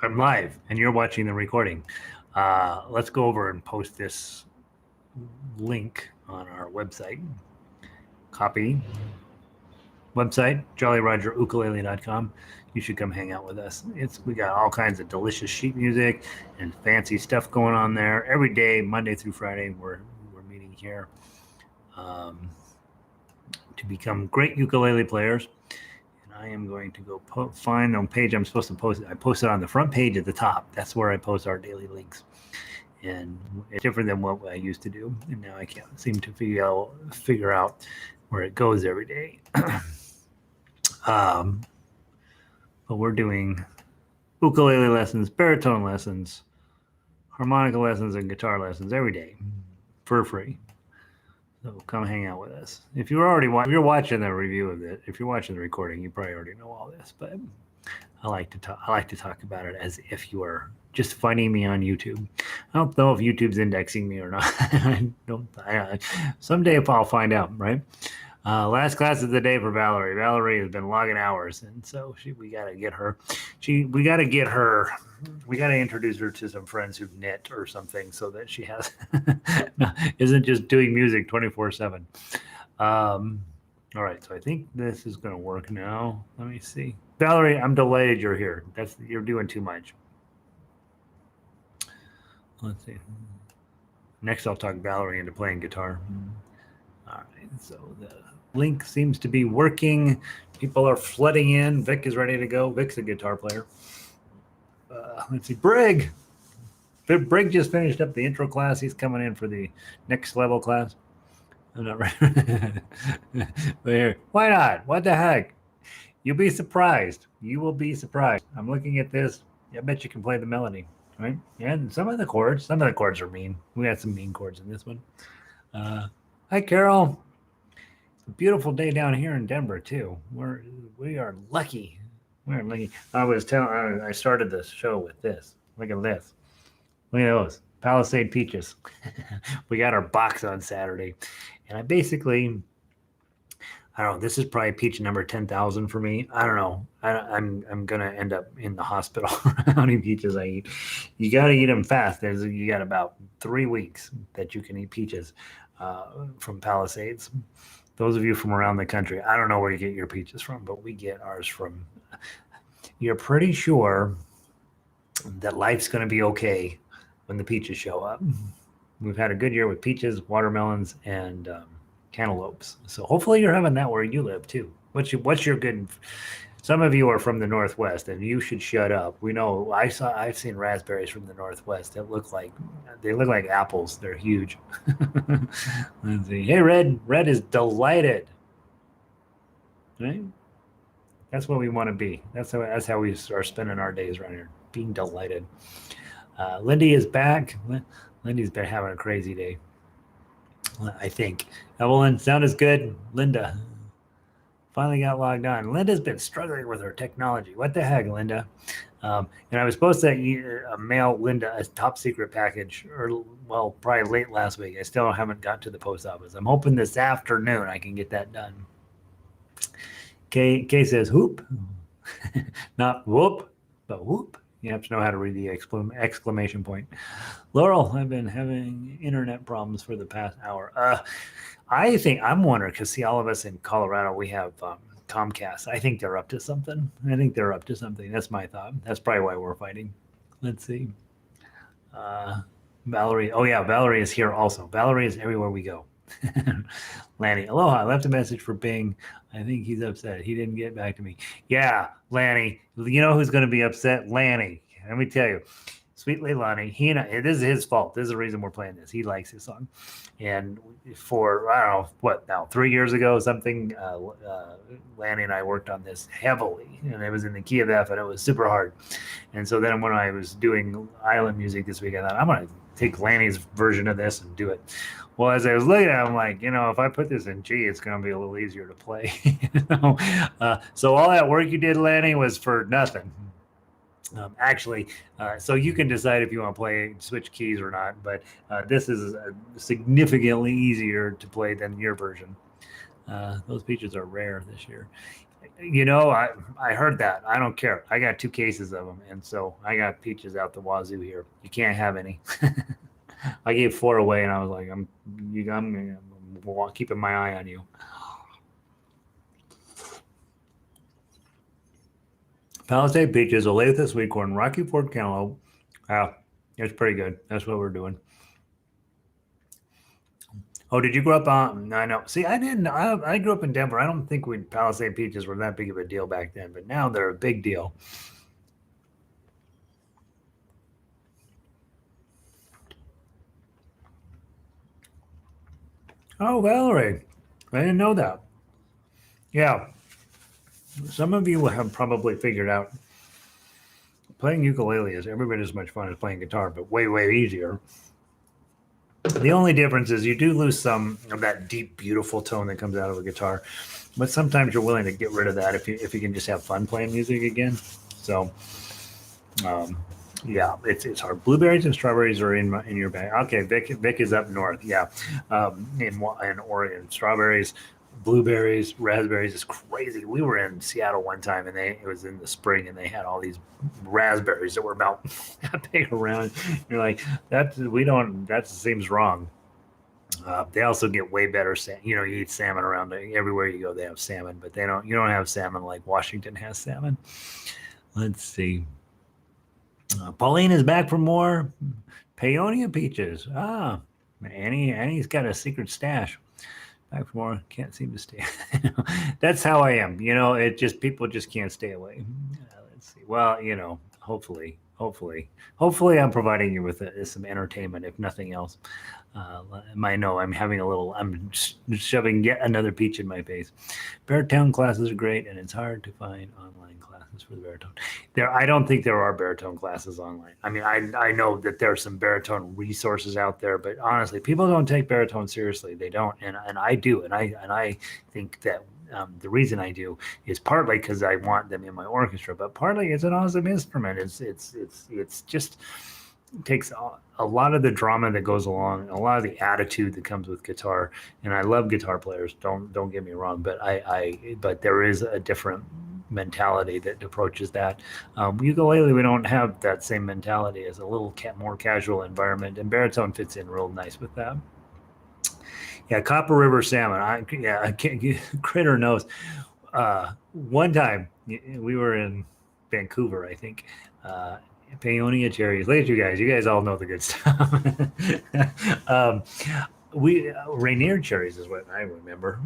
I'm live and you're watching the recording. Let's go over and post this link on our website. Copy website, jollyrogerukulele.com. You should come hang out with us. We got all kinds of delicious sheet music and fancy stuff going on there every day, Monday through Friday. We're meeting here to become great ukulele players. I am going to go find the page I'm supposed to post it. I post it on the front page at the top. That's where I post our daily links. And it's different than what I used to do. And now I can't seem to figure out where it goes every day. But we're doing ukulele lessons, baritone lessons, harmonica lessons, and guitar lessons every day for free. So come hang out with us. If you're watching the review of it, if you're watching the recording, you probably already know all this. But I like to talk about it as if you are just finding me on YouTube. I don't know if YouTube's indexing me or not. Someday I'll find out, right? Last class of the day for Valerie. Valerie has been logging hours, and so we got to get her. We got to introduce her to some friends who knit or something, so that she isn't just doing music 24/7. All right, so I think this is going to work now. Let me see. Valerie, I'm delighted you're here. You're doing too much. Let's see. Next, I'll talk Valerie into playing guitar. All right, so the link seems to be working. People are flooding in. Vic is ready to go. Vic's a guitar player. Let's see. Brig just finished up the intro class. He's coming in for the next level class. I'm not ready. Why not? What the heck? You'll be surprised. You will be surprised. I'm looking at this. I bet you can play the melody, right? Yeah, and some of the chords are mean. We had some mean chords in this one. Hi, Carol. It's a beautiful day down here in Denver too. We are lucky. We're lucky. I started this show with this. Look at this. Look at those Palisade peaches. We got our box on Saturday, and I don't know. This is probably peach number 10,000 for me. I don't know. I'm gonna end up in the hospital. How many peaches I eat? You got to eat them fast. You got about 3 weeks that you can eat peaches from Palisades. Those of you from around the country, I don't know where you get your peaches from, but we get ours from. You're pretty sure that life's going to be okay when the peaches show up. We've had a good year with peaches, watermelons, and cantaloupes. So hopefully you're having that where you live too. What's your good? Some of you are from the Northwest, and you should shut up. We know I've seen raspberries from the Northwest that look like apples. They're huge. Let's see. Hey, Red is delighted. Right? That's what we want to be. That's how we are spending our days around here, being delighted. Lindy is back. Lindy's been having a crazy day, I think. Evelyn, sound is good. Linda finally got logged on. Linda's been struggling with her technology. What the heck, Linda? And I was supposed to mail Linda a top secret package, probably late last week. I still haven't got to the post office. I'm hoping this afternoon I can get that done. Kay says, whoop. Not whoop, but whoop. You have to know how to read the exclamation point. Laurel, I've been having internet problems for the past hour. I'm wondering, because see, all of us in Colorado, we have Comcast. I think they're up to something. That's my thought. That's probably why we're fighting. Let's see. Valerie. Oh, yeah, Valerie is here also. Valerie is everywhere we go. Lanny, aloha. I left a message for Bing. I think he's upset. He didn't get back to me. Yeah, Lanny. You know who's going to be upset? Lanny. Let me tell you. Sweet Leilani, this is his fault. This is the reason we're playing this. He likes his song. And for, I don't know, 3 years ago, something, Lanny and I worked on this heavily. And it was in the key of F, and it was super hard. And so then when I was doing island music this week, I thought, I'm going to take Lanny's version of this and do it. Well, as I was looking at it, I'm like, if I put this in G, it's going to be a little easier to play. So all that work you did, Lanny, was for nothing. So you can decide if you want to switch keys or not, but this is significantly easier to play than your version. Those peaches are rare this year. I heard that. I don't care. I got 2 cases of them, and so I got peaches out the wazoo here. You can't have any. I gave 4 away, and I was like, I'm keeping my eye on you. Palisade peaches, Olathe sweet corn, Rocky Ford cantaloupe. Wow, it's pretty good. That's what we're doing. Oh, did you grow up on? No, no. See, I didn't. I grew up in Denver. I don't think Palisade peaches were that big of a deal back then, but now they're a big deal. Oh, Valerie, I didn't know that. Yeah, some of you have probably figured out playing ukulele is every bit as much fun as playing guitar, but way, way easier. The only difference is you do lose some of that deep, beautiful tone that comes out of a guitar, but sometimes you're willing to get rid of that if you can just have fun playing music again. So, um, yeah, it's hard. Blueberries and strawberries are in your bag. Okay, Vic is up north. Yeah, in Oregon, strawberries, blueberries, raspberries is crazy. We were in Seattle one time, and it was in the spring, and they had all these raspberries that were about that big around. You're like, that seems wrong. They also get way better. You eat salmon around everywhere you go. They have salmon, but they don't. You don't have salmon like Washington has salmon. Let's see. Pauline is back for more peonia peaches. Annie's got a secret stash. Back for more. Can't seem to stay. That's how I am. It just people just can't stay away. Let's see. Well, hopefully, I'm providing you with some entertainment, if nothing else. I know I'm having a little. I'm shoving yet another peach in my face. Baritone classes are great, and it's hard to find online classes for the baritone. I don't think there are baritone classes online. I mean, I know that there are some baritone resources out there, but honestly, people don't take baritone seriously. They don't, and I do, and I think that the reason I do is partly because I want them in my orchestra, but partly it's an awesome instrument. It's just takes a lot of the drama that goes along, a lot of the attitude that comes with guitar. And I love guitar players. Don't get me wrong, but but there is a different mentality that approaches that. Ukulele, we don't have that same mentality as a little more casual environment, and baritone fits in real nice with that. Yeah, Copper River salmon. I can't. Critter knows. One time we were in Vancouver, I think. Paonia cherries. Look at you guys. You guys all know the good stuff. We Rainier cherries is what I remember.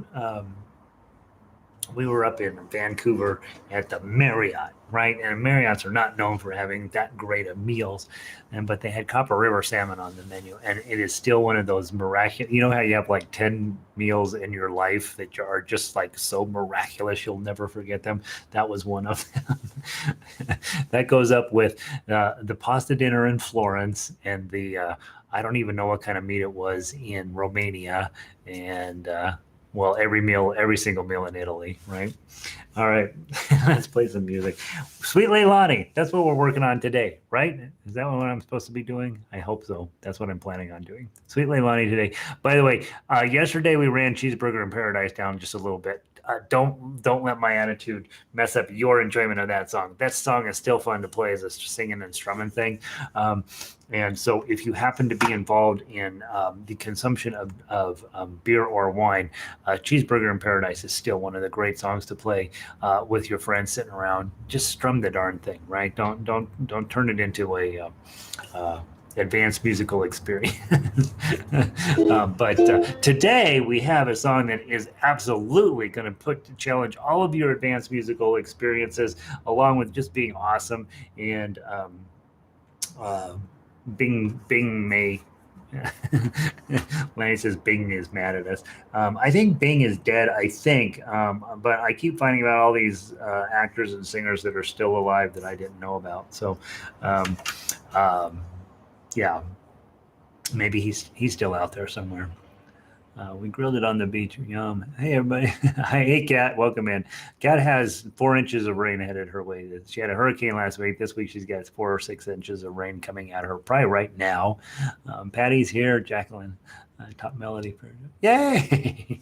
We were up in Vancouver at the Marriott, right? And Marriotts are not known for having that great of meals, but they had Copper River salmon on the menu, and it is still one of those miraculous. You know how you have like 10 meals in your life that are just like so miraculous you'll never forget them. That was one of them. That goes up with the pasta dinner in Florence and the I don't even know what kind of meat it was in Romania, and well, every single meal in Italy, right? All right, let's play some music. Sweet Leilani, that's what we're working on today, right? Is that what I'm supposed to be doing? I hope so. That's what I'm planning on doing. Sweet Leilani today. By the way, yesterday we ran Cheeseburger in Paradise down just a little bit. Don't let my attitude mess up your enjoyment of that song. That song is still fun to play as a singing and strumming thing. And so if you happen to be involved in the consumption of beer or wine, Cheeseburger in Paradise is still one of the great songs to play with your friends sitting around. Just strum the darn thing, right? Don't turn it into a advanced musical experience. But today we have a song that is absolutely going to challenge all of your advanced musical experiences, along with just being awesome. And Bing may. Lenny says Bing is mad at us. I think Bing is dead, I think. But I keep finding about all these actors and singers that are still alive that I didn't know about. So, yeah, maybe he's still out there somewhere. We grilled it on the beach. Yum. Hey, everybody. Hey, Kat. Welcome in. Kat has 4 inches of rain headed her way. She had a hurricane last week. This week, she's got 4 or 6 inches of rain coming at her, probably right now. Patty's here. Jacqueline. Top melody. Yay!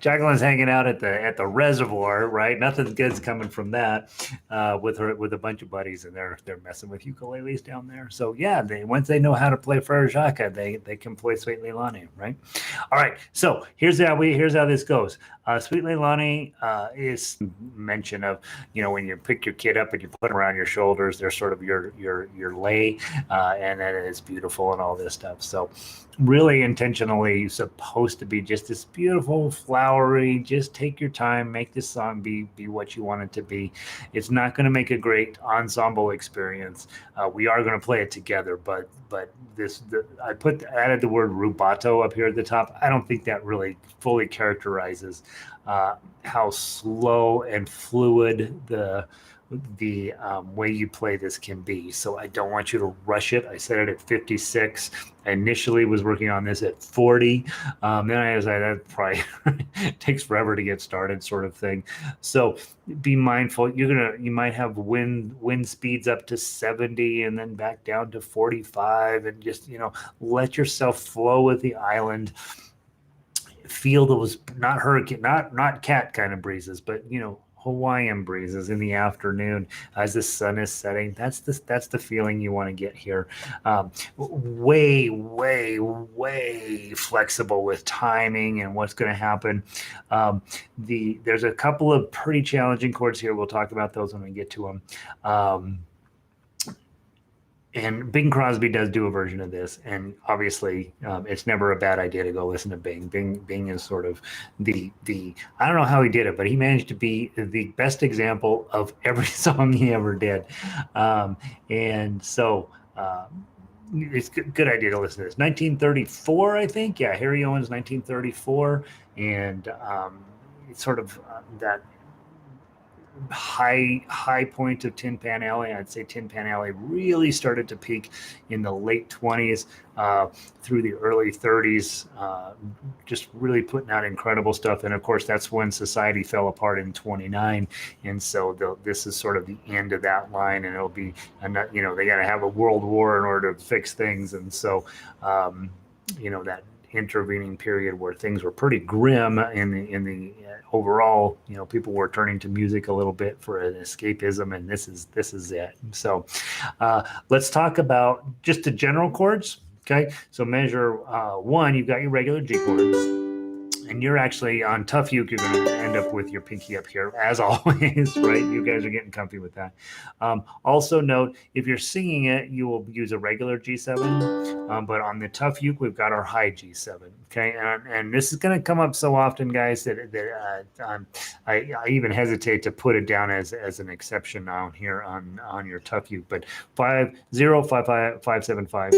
Jacqueline's hanging out at the reservoir, right? Nothing good's coming from that. With a bunch of buddies, and they're messing with ukuleles down there. So yeah, once they know how to play Frere Jacques, they can play Sweet Leilani, right? All right. So here's how this goes. Sweet Leilani is mention of, when you pick your kid up and you put them around your shoulders, they're sort of your lay, and then it's beautiful and all this stuff. So really intentionally supposed to be just this beautiful, flowery, just take your time, make this song be what you want it to be. It's not going to make a great ensemble experience. We are going to play it together, but I added the word rubato up here at the top. I don't think that really fully characterizes how slow and fluid the way you play this can be. So I don't want you to rush it. I set it at 56. I initially was working on this at 40. Then I decided that probably takes forever to get started, sort of thing. So be mindful. You might have wind speeds up to 70 and then back down to 45, and just let yourself flow with the island. Feel those not hurricane, not cat kind of breezes, but Hawaiian breezes in the afternoon as the sun is setting. That's the feeling you want to get here. Way, way, way flexible with timing and what's going to happen. There's a couple of pretty challenging chords here. We'll talk about those when we get to them. And Bing Crosby does do a version of this, and obviously it's never a bad idea to go listen to Bing. Bing is sort of the I don't know how he did it, but he managed to be the best example of every song he ever did. And so it's a good idea to listen to this. 1934, I think. Yeah, Harry Owens, 1934, and it's sort of that high point of Tin Pan Alley. I'd say Tin Pan Alley really started to peak in the late 20s through the early 30s, just really putting out incredible stuff. And of course, that's when society fell apart in 29. And so this is sort of the end of that line, and it'll be, they got to have a world war in order to fix things. And so, that intervening period where things were pretty grim in the overall, people were turning to music a little bit for an escapism, and this is it. So let's talk about just the general chords. Okay, so measure 1, you've got your regular G chords. And you're actually on tough uke, you're going to end up with your pinky up here, as always, right? You guys are getting comfy with that. Also note, if you're singing it, you will use a regular G7, but on the tough uke, we've got our high G7, okay? And this is going to come up so often, guys, that I even hesitate to put it down as an exception down here on your tough uke, but 5, 0, 5, 5, 5, 7, 5.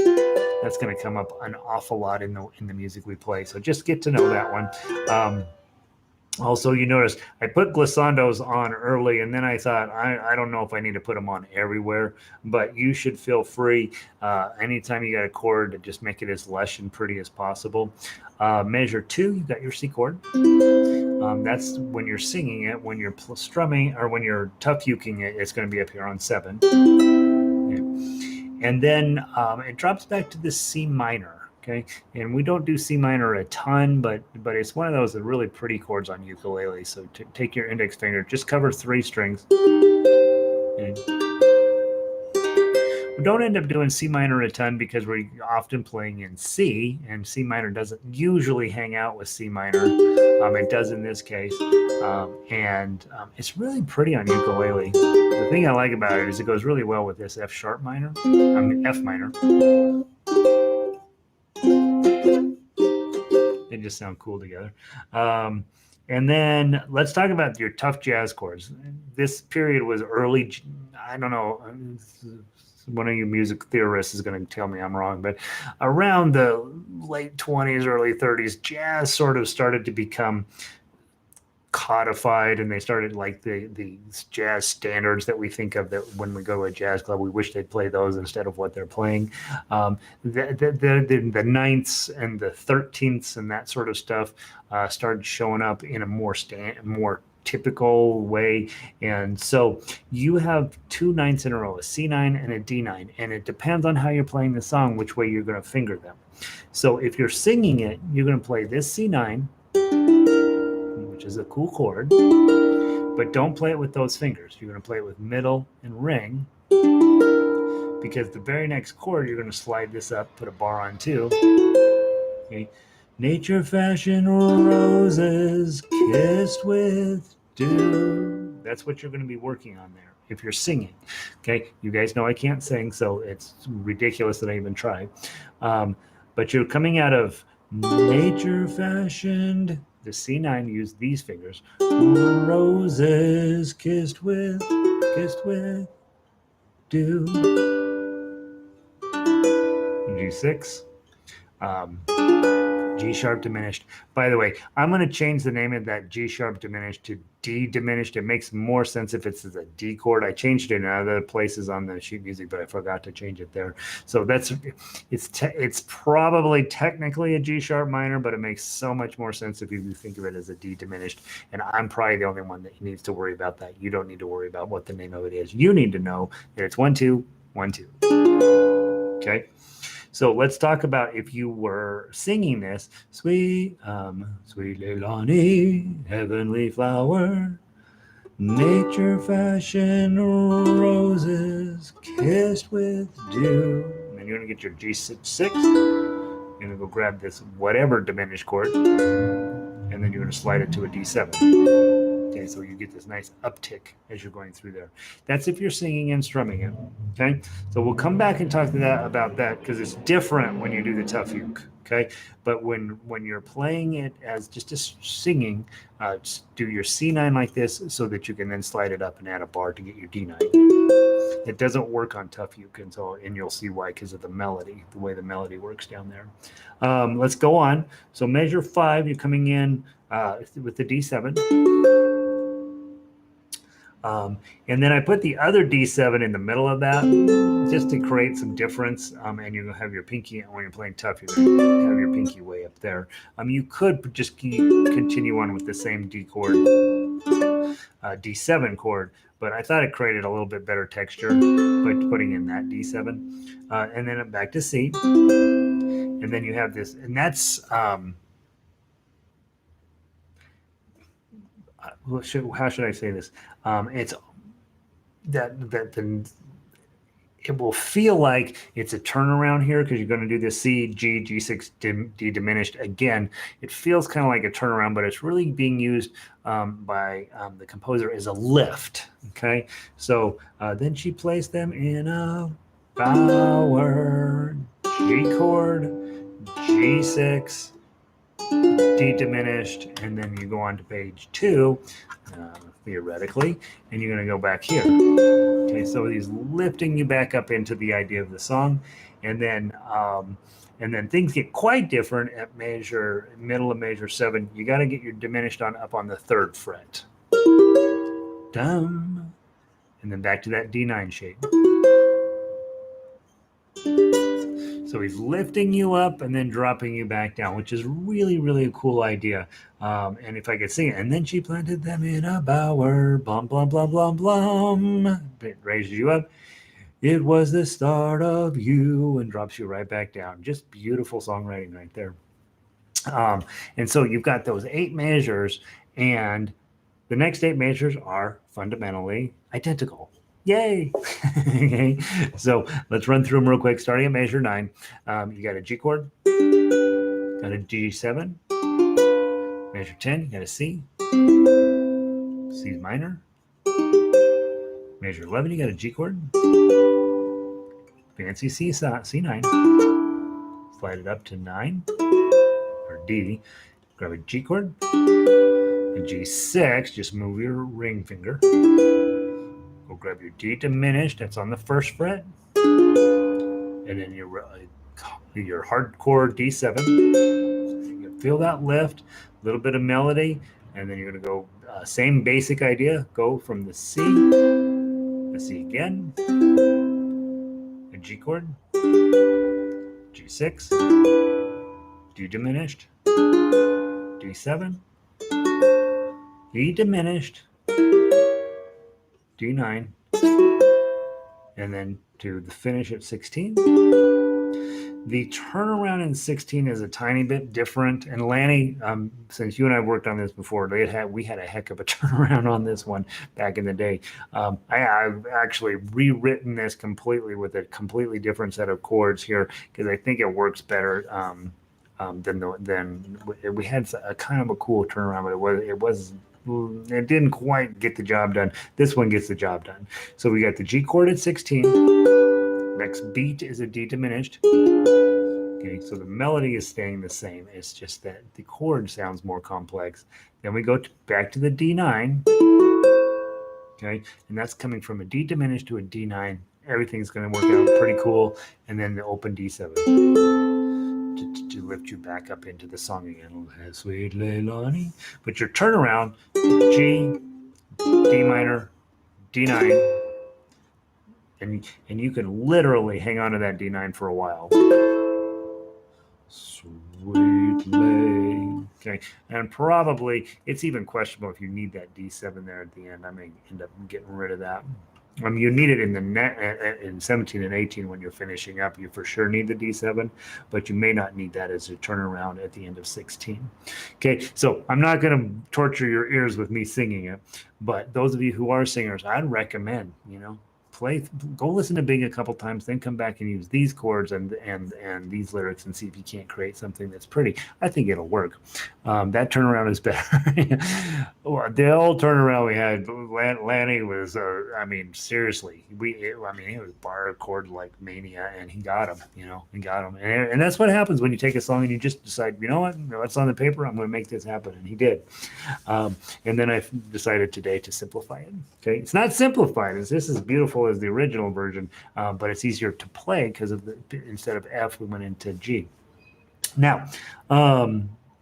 That's going to come up an awful lot in the music we play. So just get to know that one. Also, you notice I put glissandos on early, and then I thought, I don't know if I need to put them on everywhere, but you should feel free anytime you got a chord to just make it as lush and pretty as possible. Measure 2, you got your C chord. That's when you're singing it. When you're strumming or when you're tough uking it, it's going to be up here on 7. And then it drops back to the C minor, okay? And we don't do C minor a ton, but it's one of those really pretty chords on ukulele. So take your index finger, just cover 3 strings. Okay. We don't end up doing C minor a ton because we're often playing in C, and C minor doesn't usually hang out with C minor. It does in this case, and it's really pretty on ukulele. The thing I like about it is it goes really well with this F sharp minor, F minor. They just sound cool together. And then let's talk about your tough jazz chords. This period was early, I don't know, one of you music theorists is going to tell me I'm wrong, but around the late 20s, early 30s, jazz sort of started to become codified, and they started like the jazz standards that we think of, that when we go to a jazz club, we wish they'd play those instead of what they're playing. The ninths and the 13ths and that sort of stuff started showing up in a more typical way. And so you have 2 9s in a row, a C9 and a D9, and it depends on how you're playing the song, which way you're going to finger them. So if you're singing it, you're going to play this C9, which is a cool chord, but don't play it with those fingers. You're going to play it with middle and ring, because the very next chord, you're going to slide this up, put a bar on 2. Okay. Nature fashioned roses kissed with dew. That's what you're going to be working on there if you're singing. Okay. You guys know I can't sing, so it's ridiculous that I even try. But you're coming out of nature fashioned, the C9, use these fingers. Roses kissed with dew. G6. G sharp diminished. By the way, I'm going to change the name of that G sharp diminished to D diminished. It makes more sense if it's a D chord. I changed it in other places on the sheet music, but I forgot to change it there. So it's probably technically a G sharp minor, but it makes so much more sense if you think of it as a D diminished. And I'm probably the only one that needs to worry about that. You don't need to worry about what the name of it is. You need to know that it's 1 2 1 2. Okay. So let's talk about if you were singing this, sweet Leilani, heavenly flower, nature fashioned roses kissed with dew. And then you're going to get your G6. You're going to go grab this whatever diminished chord, and then you're going to slide it to a D7. Okay, so you get this nice uptick as you're going through there. That's if you're singing and strumming it. Okay, so we'll come back and talk to that about that, because it's different when you do the tough uke. Okay, but when you're playing it as just a singing, just do your C9 like this, so that you can then slide it up and add a bar to get your D9. It doesn't work on tough uke, and you'll see why, because of the melody, the way the melody works down there. Let's go on. So measure 5, you're coming in with the D7. And then I put the other D7 in the middle of that, just to create some difference. And you're going to have your pinky, when you're playing tough, you're going to have your pinky way up there. You could just continue on with the same D chord, D7 chord, but I thought it created a little bit better texture by putting in that D7. And then back to C. And then you have this, and that's, how should I say this? It's it will feel like it's a turnaround here, because you're going to do this C, G, G6, D diminished again. It feels kind of like a turnaround, but it's really being used by the composer as a lift. Okay, so then she plays them in a bower, G chord, G6, D diminished, and then you go on to page 2, theoretically, and you're going to go back here. Okay, so he's lifting you back up into the idea of the song, and then things get quite different at middle of measure 7. You got to get your diminished up on the 3rd fret. Dum, and then back to that D9 shape. So he's lifting you up and then dropping you back down, which is really, really a cool idea. And if I could sing it, and then she planted them in a bower, blum, blum, blum, blum, blum. It raises you up. It was the start of you, and drops you right back down. Just beautiful songwriting right there. And so you've got those 8 measures, and the next 8 measures are fundamentally identical. Yay! Okay, so let's run through them real quick. Starting at measure 9, you got a G chord, got a G7, measure 10, you got a C, C minor, measure 11, you got a G chord, fancy C9, slide it up to 9, or D, grab a G chord, a G6, just move your ring finger. Go grab your D diminished, that's on the 1st fret, and then your hardcore D7. You feel that lift, a little bit of melody, and then you're going to go same basic idea. Go from the C again, a G chord, G6, D diminished, D7, E diminished, D9, and then to the finish at 16, The turnaround in 16 is a tiny bit different. And Lanny, since you and I worked on this before, we had a heck of a turnaround on this one back in the day. I've actually rewritten this completely with a completely different set of chords here because I think it works better. Than we had a kind of a cool turnaround, but it didn't quite get the job done. This one gets the job done. So we got the G chord at 16. Next beat is a D diminished. Okay, so the melody is staying the same. It's just that the chord sounds more complex. Then we go back to the D9. Okay, and that's coming from a D diminished to a D9. Everything's going to work out pretty cool. And then the open D7 to lift you back up into the song again. Sweet Leilani. But your turnaround, G, D minor, D9. And you can literally hang on to that D9 for a while. Sweet Lay. Okay, and probably it's even questionable if you need that D7 there at the end. I may end up getting rid of that. You need it in the net in 17 and 18 when you're finishing up. You for sure need the D7, but you may not need that as a turnaround at the end of 16. Okay, so I'm not going to torture your ears with me singing it, but those of you who are singers, I'd recommend, go listen to Big a couple times, then come back and use these chords and these lyrics and see if you can't create something that's pretty. I think it'll work. That turnaround is better. The old turnaround we had, Lanny was, seriously, it was bar chord like mania, and he got him, he got him. And that's what happens when you take a song and you just decide, you know what, what's on the paper, I'm going to make this happen. And he did. And then I decided today to simplify it. Okay, it's not simplified. This is beautiful as the original version, but it's easier to play because of instead of F, we went into G. Now,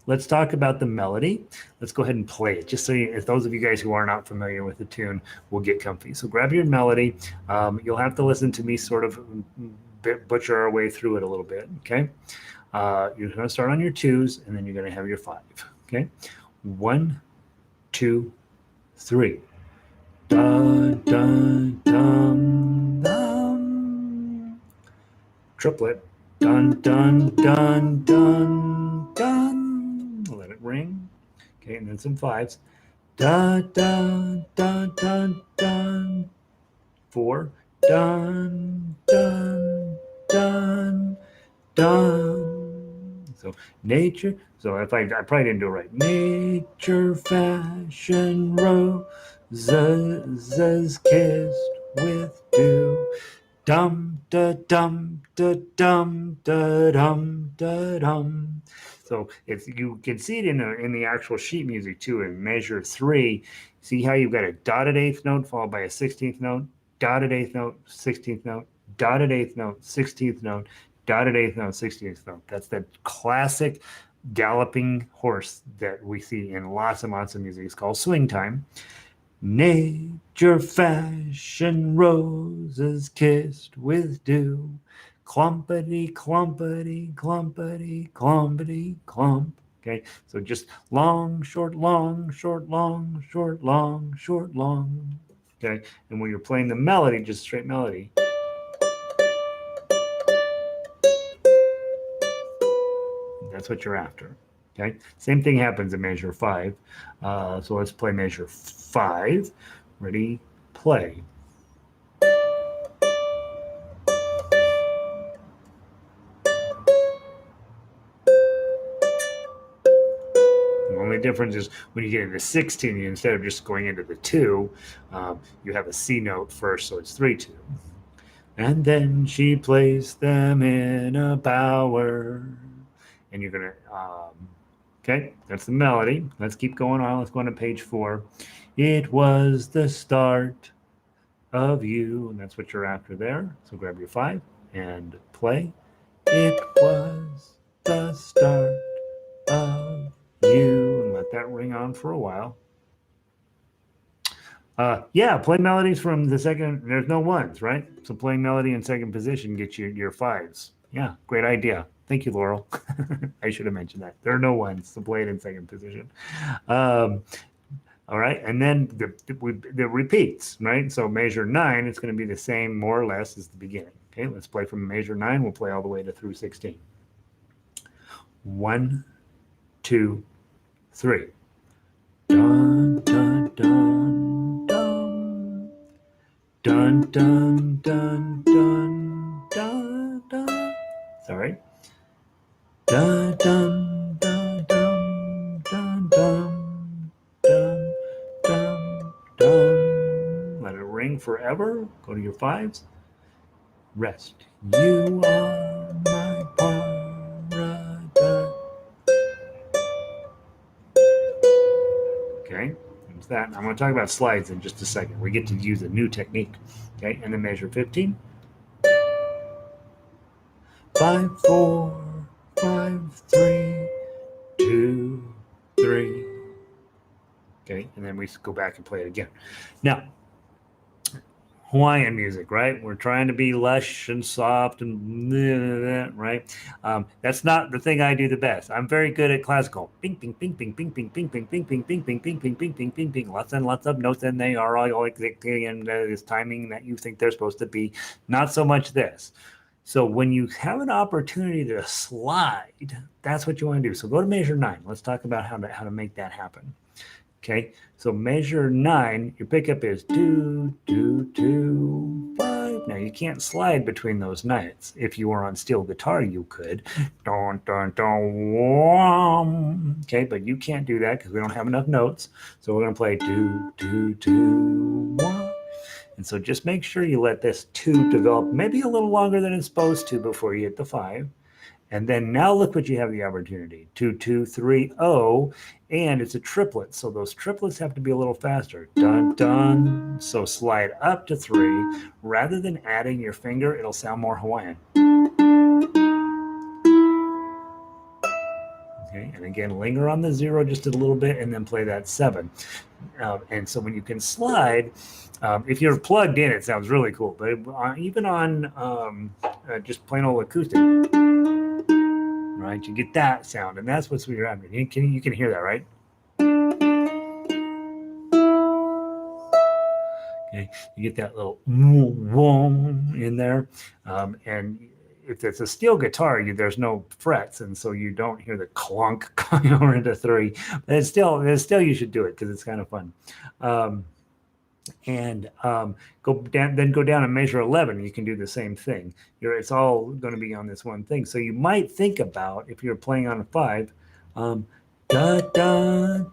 let's talk about the melody. Let's go ahead and play it, just so if those of you guys who are not familiar with the tune will get comfy. So grab your melody. You'll have to listen to me sort of butcher our way through it a little bit, okay? You're going to start on your 2s, and then you're going to have your 5, okay? 1, 2, 3. Dun, dun, dun, dun. Triplet. Dun, dun, dun, dun, dun. Let it ring. Okay, and then some 5s. Dun, dun, dun, dun, dun. 4. Dun, dun, dun, dun. So nature. So if I probably didn't do it right. Nature fashion roses kissed with dew. Dum da dum da dum da dum da dum. So if you can see it in the actual sheet music too, in measure 3, see how you've got a dotted 8th note followed by a 16th note, dotted 8th note, 16th note, dotted 8th note, 16th note, dotted 8th note, 16th note. That's that classic galloping horse that we see in lots and lots of music. It's called swing time. Nature fashion roses kissed with dew. Clumpity, clumpity, clumpity, clumpity, clump. Okay, so just long, short, long, short, long, short, long, short, long. Okay, and when you're playing the melody, just straight melody. That's what you're after. Okay, same thing happens in measure 5. So let's play measure 5. Ready, play. The only difference is when you get into 16, instead of just going into the 2, you have a C note first, so it's 3-2. And then she placed them in a bower. And you're going to, okay, that's the melody. Let's keep going on. Let's go on to page 4. It was the start of you. And that's what you're after there. So grab your 5 and play. It was the start of you. And let that ring on for a while. Yeah, play melodies from the second. There's no 1s, right? So playing melody in second position gets you your 5s. Yeah, great idea. Thank you, Laurel. I should have mentioned that. There are no 1s, so play it in second position. All right, and then the repeats, right? So measure 9, it's going to be the same more or less as the beginning. Okay, let's play from measure 9. We'll play all the way to through 16. 1, 2, 3. Dun, dun, dun, dun. Dun, dun, dun, dun, dun, dun. Sorry. Dun, dun, dun, dun, dun, dun, dun, dun, dun. Let it ring forever. Go to your 5s. Rest. You are my paradise. Okay, there's that. I'm going to talk about slides in just a second. We get to use a new technique. Okay, and then measure 15. 5, 4, 5, 3, 2, 3. Okay, and then we go back and play it again. Now, Hawaiian music, right? We're trying to be lush and soft and right. That's not the thing I do the best. I'm very good at classical. Ping, ping, ping, ping, ping, ping, ping, ping, ping, ping, ping, ping, ping, ping, ping, ping, ping, ping. Lots and lots of notes, and they are all exactly in this timing that you think they're supposed to be. Not so much this. So when you have an opportunity to slide, that's what you want to do. So go to measure 9. Let's talk about how to make that happen. Okay, so measure 9, your pickup is 2, 2, 2, 5. Now you can't slide between those notes. If you were on steel guitar, you could. Dun, dun, dun, wham. Okay, but you can't do that because we don't have enough notes. So we're going to play 2, 2, 2, 1. And so just make sure you let this 2 develop maybe a little longer than it's supposed to before you hit the 5. And then now look what you have the opportunity. 2, 2, 3, 0, and it's a triplet. So those triplets have to be a little faster. Dun, dun. So slide up to 3. Rather than adding your finger, it'll sound more Hawaiian. Okay, and again, linger on the 0 just a little bit and then play that 7. And so when you can slide, if you're plugged in, it sounds really cool. But even on just plain old acoustic, right? You get that sound, and that's what's you're having. You can hear that, right? Okay, you get that little boom in there, and if it's a steel guitar, there's no frets, and so you don't hear the clunk going over into 3. But it's still you should do it because it's kind of fun. And go down and measure 11. You can do the same thing. It's all going to be on this one thing. So you might think about, if you're playing on a 5, da da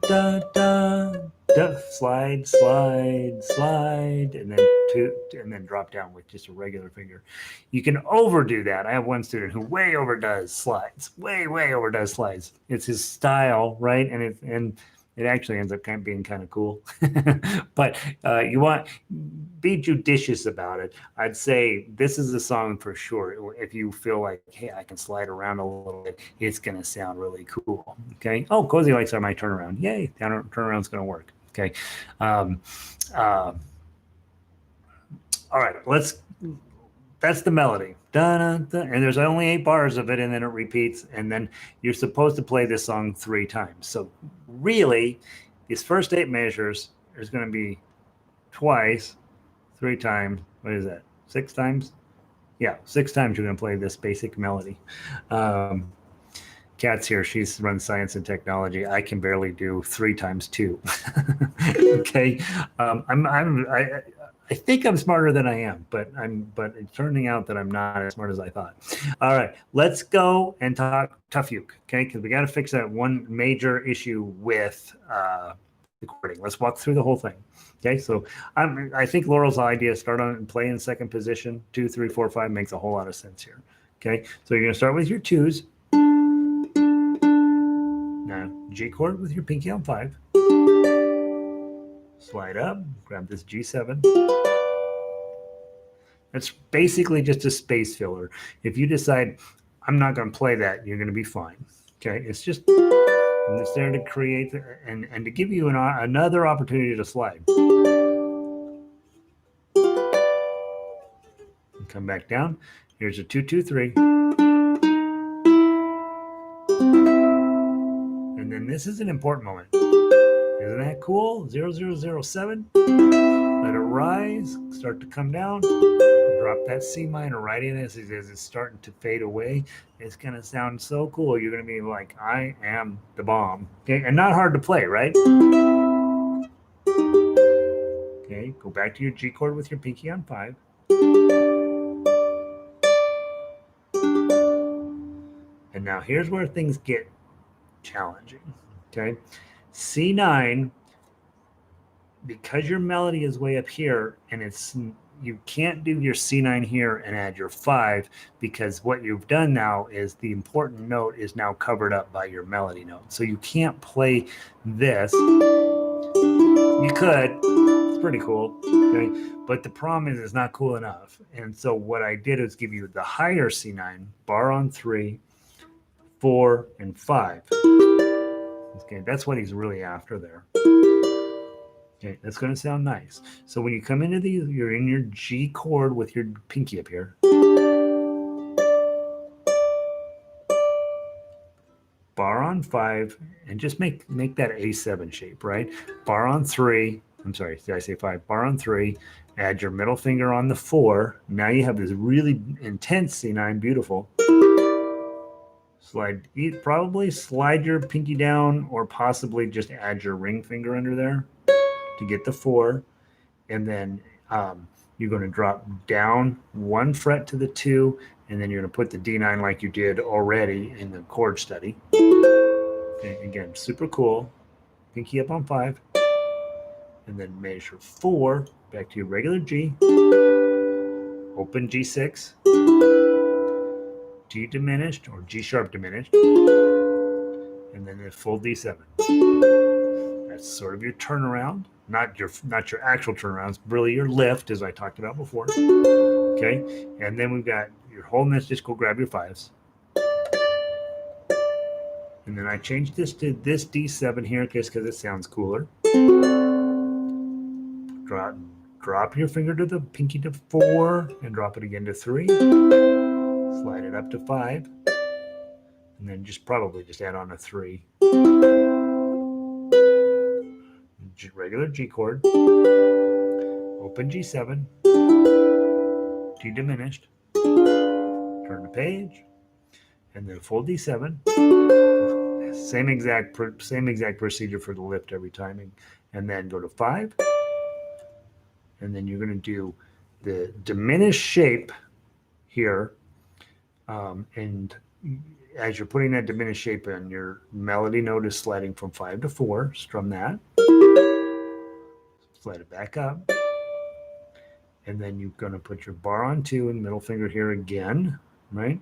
da da da, slide, slide, slide, and then 2, and then drop down with just a regular finger. You can overdo that. I have one student who way overdoes slides. Way overdoes slides. It's his style, right? And it actually ends up being kind of cool. But you want be judicious about it. I'd say this is a song for sure. If you feel like, hey, I can slide around a little bit, it's going to sound really cool. Okay. Oh, Cozy Lights are my turnaround. Yay. Turnaround's going to work. Okay. All right. That's the melody. And there's only 8 bars of it, and then it repeats, and then you're supposed to play this song 3 times. So really, these first 8 measures, there's going to be twice, 3 times. What is that? 6 times? Yeah, 6 times you're going to play this basic melody. Kat's here. She's run science and technology. I can barely do 3 times 2. Okay. I think I'm smarter than I am, but it's turning out that I'm not as smart as I thought. All right, let's go and talk tough uke, okay? Because we got to fix that one major issue with recording. Let's walk through the whole thing. Okay, so I think Laurel's idea, start on and play in second position, 2, 3, 4, 5 makes a whole lot of sense here. Okay, so you're gonna start with your 2s. Now G chord with your pinky on 5. Slide up, grab this G7. It's basically just a space filler. If you decide, I'm not going to play that, you're going to be fine. Okay, it's just it's there to create and to give you another opportunity to slide. And come back down. Here's a 2, 2, 3. And then this is an important moment. Isn't that cool? 0007. Let it rise, start to come down. Drop that C minor right in as it's starting to fade away. It's going to sound so cool. You're going to be like, I am the bomb. Okay, and not hard to play, right? Okay, go back to your G chord with your pinky on 5. And now here's where things get challenging. Okay, C9, because your melody is way up here and it's you can't do your C9 here and add your 5 because what you've done now is the important note is now covered up by your melody note. So you can't play this. You could. It's pretty cool. Okay. But the problem is it's not cool enough. And so what I did is give you the higher C9, bar on 3, 4, and 5. Okay, that's what he's really after there. Okay, that's going to sound nice. So when you come into these, you're in your G chord with your pinky up here. Bar on 5, and just make that A7 shape, right? Bar on 3, I'm sorry, did I say 5? Bar on 3, add your middle finger on the 4. Now you have this really intense C9, beautiful. Probably slide your pinky down or possibly just add your ring finger under there to get the 4. And then you're going to drop down 1 fret to the 2, and then you're going to put the D9 like you did already in the chord study. Okay, again, super cool. Pinky up on 5. And then measure 4, back to your regular G. Open G6. D diminished or G sharp diminished. And then a full D7. That's sort of your turnaround. Not your actual turnarounds, really your lift, as I talked about before. Okay, and then we've got your holding this, just go grab your 5s. And then I changed this to this D7 here just because it sounds cooler. Drop your finger to the pinky to 4 and drop it again to 3. Slide it up to 5. And then probably just add on a 3. Regular G chord. Open G7. D diminished. Turn the page. And then full D7. Same exact procedure for the lift every time. And then go to 5. And then you're going to do the diminished shape here. And as you're putting that diminished shape in, your melody note is sliding from 5 to 4. Strum that. Slide it back up. And then you're going to put your bar on 2 and middle finger here again, right?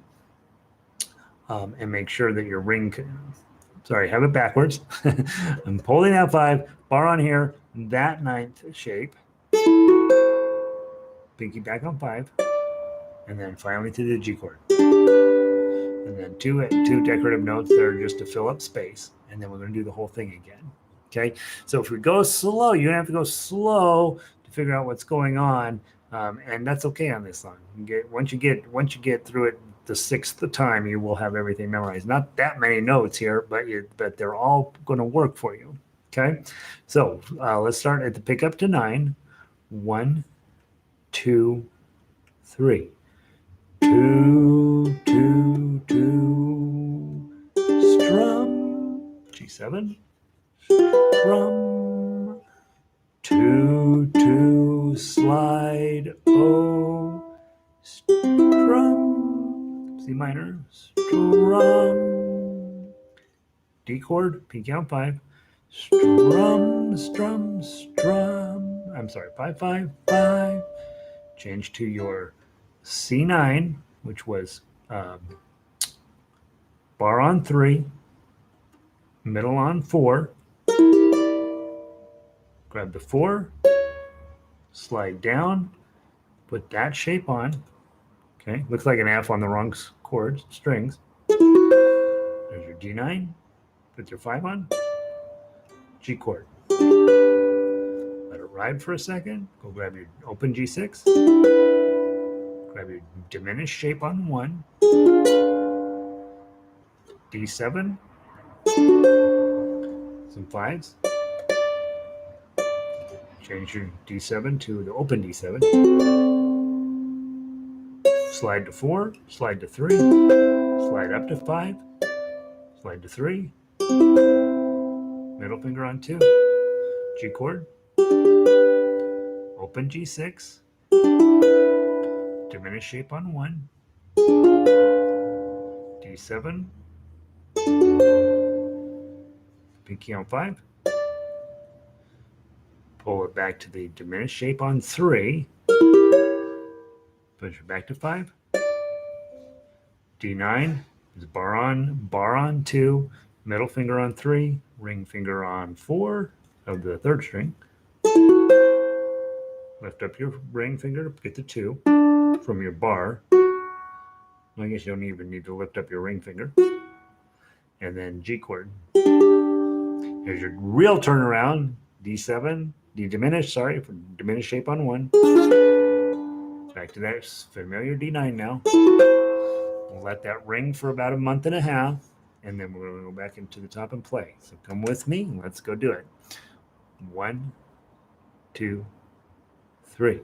And make sure that your ring, have it backwards. I'm pulling out 5, bar on here, that 9th shape. Pinky back on 5. And then finally to the G chord. And then two decorative notes there just to fill up space. And then we're going to do the whole thing again. Okay, so if we go slow, you have to go slow to figure out what's going on, and that's okay on this song. Once you get through it the 6th time, you will have everything memorized. Not that many notes here, but they're all going to work for you. Okay, so let's start at the pickup to 9. 1, 2, 3. 2, 2, 2. Strum G7. Strum 2, 2, slide O, strum C minor, strum D chord, pinky on 5, strum, strum, strum. I'm sorry, 5, 5, 5. Change to your C9, which was bar on 3, middle on 4. Grab the 4, slide down, put that shape on. Okay, looks like an F on the wrong chords, strings. There's your D9, put your 5 on, G chord. Let it ride for a second. Go grab your open G6, grab your diminished shape on 1, D7, some 5s. Change your D7 to the open D7. Slide to 4, slide to 3, slide up to 5, slide to 3, middle finger on 2, G chord, open G6, diminished shape on 1, D7, pinky on 5, pull it back to the diminished shape on 3, push it back to 5, D9 is bar on 2, middle finger on 3, ring finger on 4 of the 3rd string. Lift up your ring finger to get the 2 from your bar. I guess you don't even need to lift up your ring finger. And then G chord. Here's your real turnaround. D7, D diminished, sorry, for diminished shape on 1. Back to that familiar D9 now. We'll let that ring for about a month and a half, and then we're going to go back into the top and play. So come with me, and let's go do it. 1, 2, 3.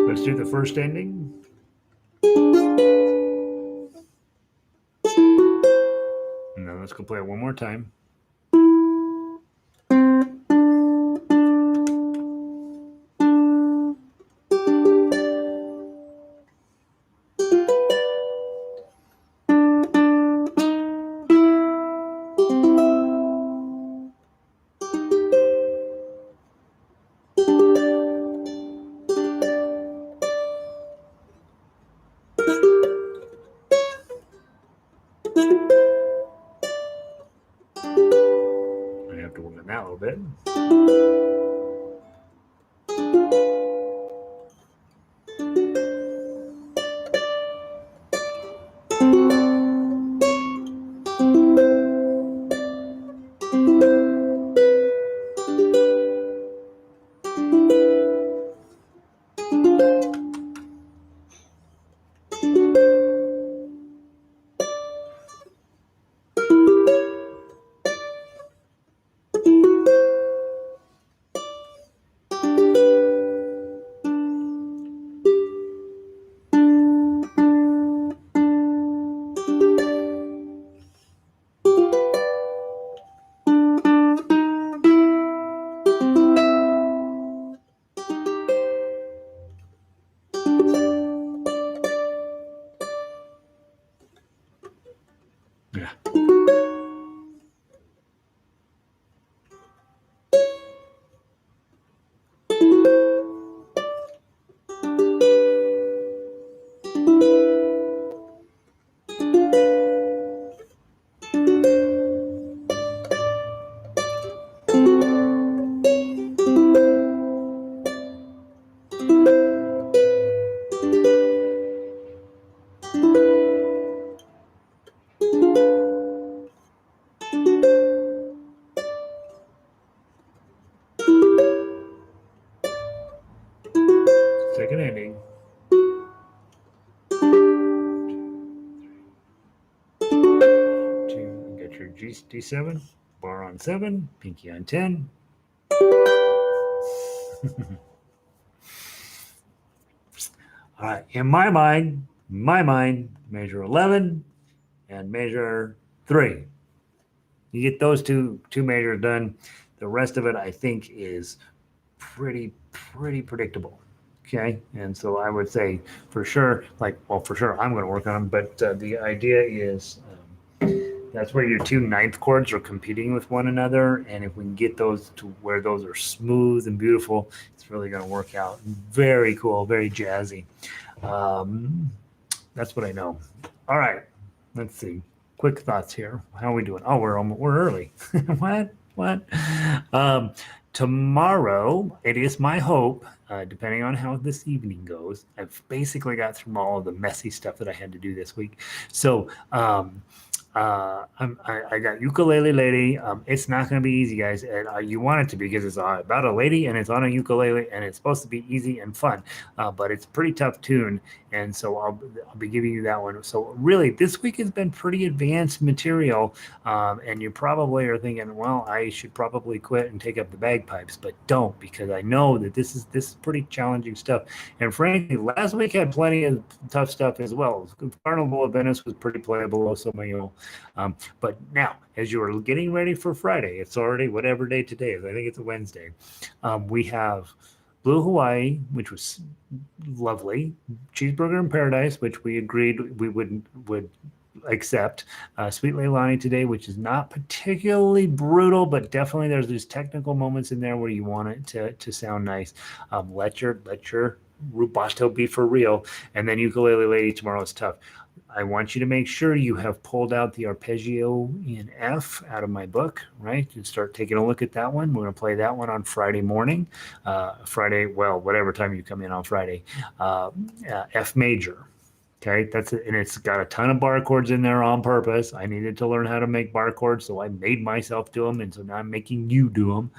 Let's do the first ending. And then let's go play it one more time. I have to work on that a little bit. second ending. Two, get your D7, bar on 7, pinky on 10. All right, in my mind, measure 11 and measure 3. You get those two measures done. The rest of it, I think, is pretty predictable. Okay, and so I would say for sure, for sure, I'm going to work on them. But the idea is that's where your two ninth chords are competing with one another, and if we can get those to where those are smooth and beautiful, it's really going to work out. Very cool, very jazzy. That's what I know. All right, let's see. Quick thoughts here. How are we doing? Oh, we're early. What? Tomorrow, it is my hope, depending on how this evening goes. I've basically got through all of the messy stuff that I had to do this week. So I got Ukulele Lady. It's not going to be easy, guys. And, you want it to be because it's about a lady and it's on a ukulele and it's supposed to be easy and fun. But it's a pretty tough tune. And so I'll be giving you that one. So really, this week has been pretty advanced material. And you probably are thinking, well, I should probably quit and take up the bagpipes, but don't, because I know that this is pretty challenging stuff. And frankly, last week had plenty of tough stuff as well. Carnival of Venice was pretty playable, so many. But now, as you are getting ready for Friday, it's already whatever day today is. I think it's a Wednesday. We have Blue Hawaii, which was lovely. Cheeseburger in Paradise, which we agreed we would accept. Sweet Leilani today, which is not particularly brutal, but definitely there's these technical moments in there where you want it to sound nice. Let your rubato be for real. And then Ukulele Lady tomorrow is tough. I want you to make sure you have pulled out the arpeggio in F out of my book, right? You start taking a look at that one. We're going to play that one on Friday morning. Whatever time you come in on Friday. F major. Okay, that's it, and it's got a ton of bar chords in there on purpose. I needed to learn how to make bar chords, so I made myself do them, and so now I'm making you do them.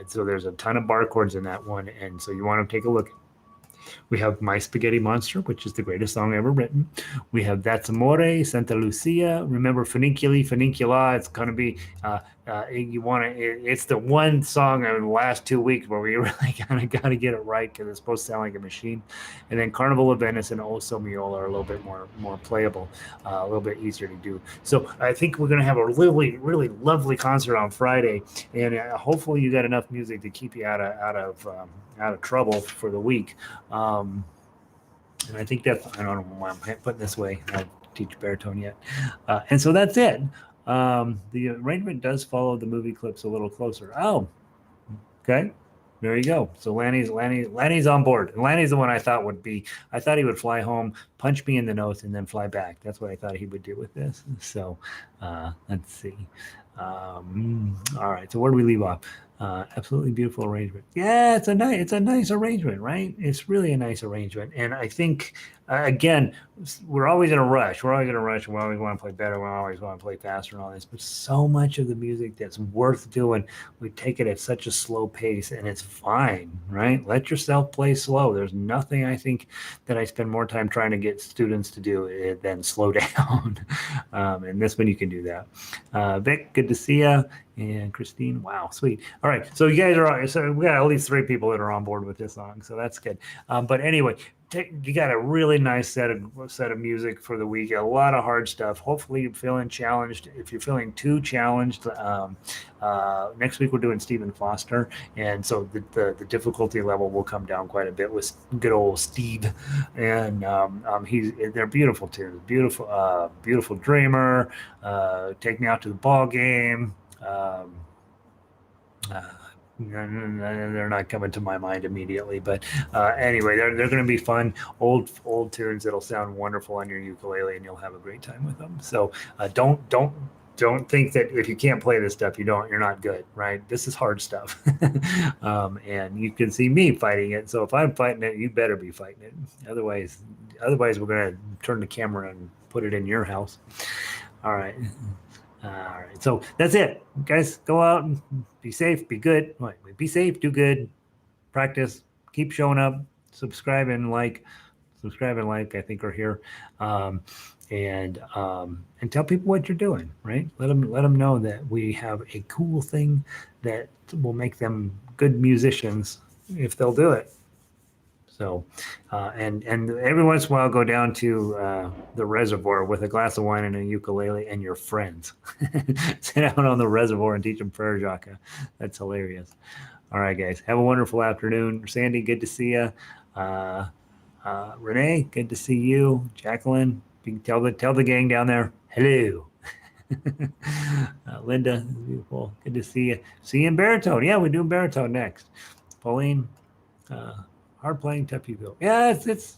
So there's a ton of bar chords in that one, and so you want to take a look. We have My Spaghetti Monster, which is the greatest song ever written. We have That's Amore, Santa Lucia. Remember Funiculi, Funicula. It's going to be, it's the one song in the last 2 weeks where we really kind of got to get it right because it's supposed to sound like a machine. And then Carnival of Venice and O So Miola are a little bit more playable, a little bit easier to do. So I think we're going to have a really, really lovely concert on Friday. And hopefully you got enough music to keep you out of trouble for the week. And I think that's, I don't know why I'm putting this way. I don't teach baritone yet. And so that's it. The arrangement does follow the movie clips a little closer. Oh, okay. There you go. So Lanny's on board. And Lanny's the one I thought he would fly home, punch me in the nose, and then fly back. That's what I thought he would do with this. So let's see. All right. So where do we leave off? Absolutely beautiful arrangement. Yeah, it's a nice arrangement, right? It's really a nice arrangement. And I think, again, we're always in a rush. We always want to play better. We always want to play faster and all this. But so much of the music that's worth doing, we take it at such a slow pace, and it's fine, right? Let yourself play slow. There's nothing I think that I spend more time trying to get students to do than slow down. And this one you can do that. Vic, good to see you. And Christine, wow, sweet. All right, so you guys are, so we got at least 3 people that are on board with this song, so that's good. But anyway, you got a really nice set of music for the week. A lot of hard stuff. Hopefully you're feeling challenged. If you're feeling too challenged, next week we're doing Stephen Foster, and so the difficulty level will come down quite a bit with good old Steve. And they're beautiful tunes. Beautiful Dreamer. Take Me Out to the Ball Game. They're not coming to my mind immediately, but anyway, they're going to be fun old tunes that'll sound wonderful on your ukulele, and you'll have a great time with them. So don't think that if you can't play this stuff, you're not good, right? This is hard stuff. And you can see me fighting it. So if I'm fighting it, you better be fighting it. Otherwise we're going to turn the camera and put it in your house. All right. All right, so that's it, guys. Go out and be safe, be good. Be safe, do good, practice, keep showing up, subscribe and like, I think are here. And tell people what you're doing, right? Let them know that we have a cool thing that will make them good musicians if they'll do it. So, and every once in a while, go down to the reservoir with a glass of wine and a ukulele and your friends. Sit down on the reservoir and teach them prayer jaka. That's hilarious. All right, guys, have a wonderful afternoon. Sandy, good to see you. Renee, good to see you. Jacqueline, tell the gang down there hello. Linda, beautiful, good to see you. See you in baritone. Yeah, we're doing baritone next. Pauline, hard playing, tough people. Yeah, it's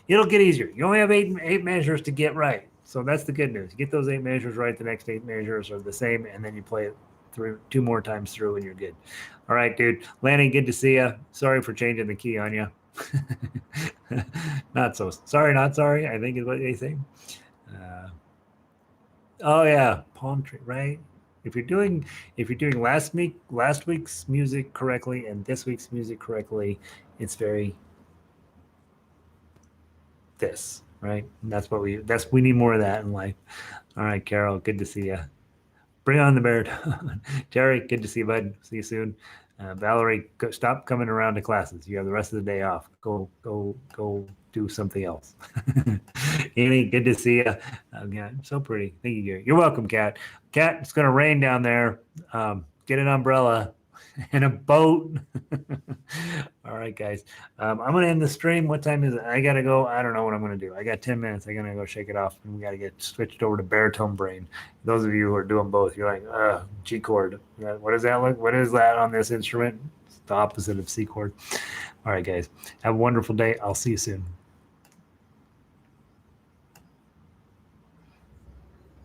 it'll get easier. You only have eight measures to get right, so that's the good news. You get those 8 measures right, the next 8 measures are the same, and then you play it through 2 more times through, and you're good. All right, dude. Lanny, good to see you. Sorry for changing the key on you. Not so sorry, not sorry, I think is what they say. Oh yeah, palm tree, right? If you're doing last week's music correctly and this week's music correctly, it's very this, right? And we need more of that in life. All right, Carol, good to see you. Bring on the bird. Terry, good to see you, bud. See you soon. Valerie, stop coming around to classes. You have the rest of the day off. Go do something else. Amy, good to see you. Yeah, so pretty. Thank you, Gary. You're welcome, Kat. Kat, it's going to rain down there. Get an umbrella and a boat. All right, guys. I'm going to end the stream. What time is it? I got to go. I don't know what I'm going to do. I got 10 minutes. I'm going to go shake it off, and we got to get switched over to baritone brain. Those of you who are doing both, you're like, G chord. What does that look? What is that on this instrument? It's the opposite of C chord. All right, guys. Have a wonderful day. I'll see you soon.